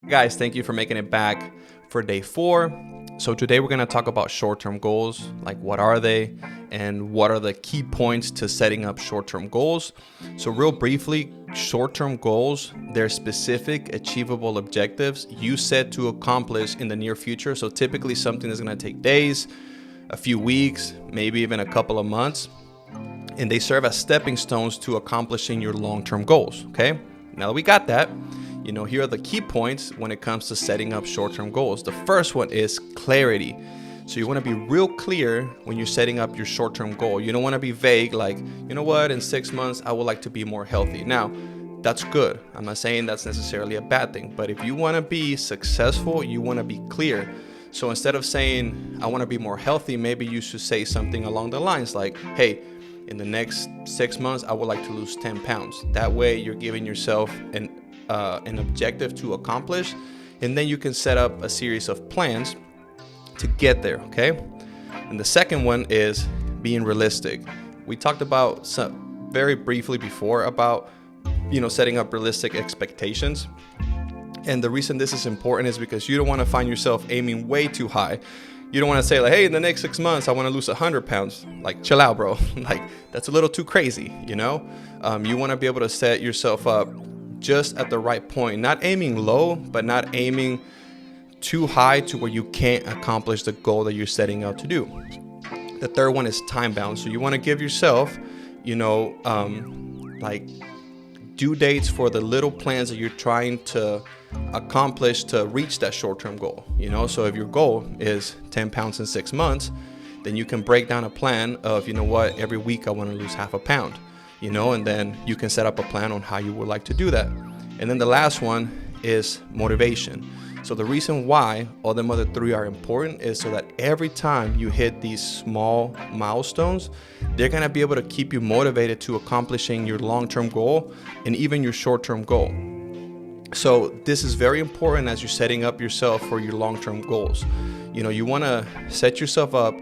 Guys, thank you for making it back for day 4. So today we're going to talk about short-term goals, like what are they and what are the key points to setting up short-term goals. So real briefly, short-term goals, they're specific, achievable objectives you set to accomplish in the near future. So typically something that's going to take days, a few weeks, maybe even a couple of months, and they serve as stepping stones to accomplishing your long-term goals. Okay, now that we got that, here are the key points when it comes to setting up short-term goals. The first one is clarity. So you want to be real clear when you're setting up your short-term goal. You don't want to be vague, like, in 6 months, I would like to be more healthy. Now, that's good. I'm not saying that's necessarily a bad thing, but if you want to be successful, you want to be clear. So instead of saying, I want to be more healthy, maybe you should say something along the lines like, hey, in the next 6 months, I would like to lose 10 pounds. That way you're giving yourself an objective to accomplish, and then you can set up a series of plans to get there. Okay. And the second one is being realistic. We talked about very briefly before about setting up realistic expectations, and the reason this is important is because you don't want to find yourself aiming way too high. You don't want to say like, hey, in the next 6 months I want to lose 100 pounds. Like, chill out, bro. Like, that's a little too crazy. You want to be able to set yourself up just at the right point, not aiming low, but not aiming too high to where you can't accomplish the goal that you're setting out to do. The third one is time bound. So you want to give yourself, like due dates for the little plans that you're trying to accomplish to reach that short-term goal. So if your goal is 10 pounds in 6 months, then you can break down a plan of, every week I want to lose half a pound. And then you can set up a plan on how you would like to do that. And then the last one is motivation. So the reason why all them other 3 are important is so that every time you hit these small milestones, they're going to be able to keep you motivated to accomplishing your long-term goal and even your short-term goal. So this is very important as you're setting up yourself for your long-term goals. You want to set yourself up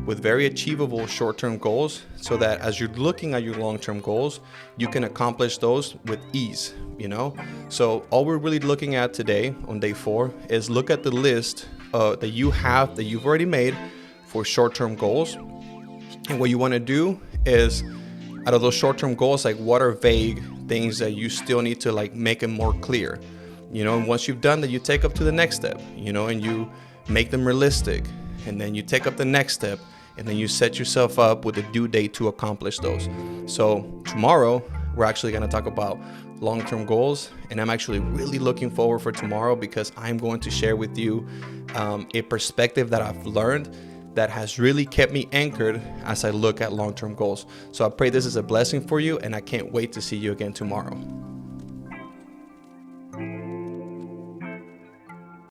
with very achievable short-term goals so that as you're looking at your long-term goals, you can accomplish those with ease, So all we're really looking at today on day 4 is look at the list that you've already made for short-term goals. And what you want to do is, out of those short-term goals, like what are vague things that you still need to like make them more clear, and once you've done that, you take up to the next step, and you make them realistic, and then you take up the next step, and then you set yourself up with a due date to accomplish those. So tomorrow, we're actually going to talk about long-term goals, and I'm actually really looking forward for tomorrow because I'm going to share with you a perspective that I've learned that has really kept me anchored as I look at long-term goals. So I pray this is a blessing for you, and I can't wait to see you again tomorrow.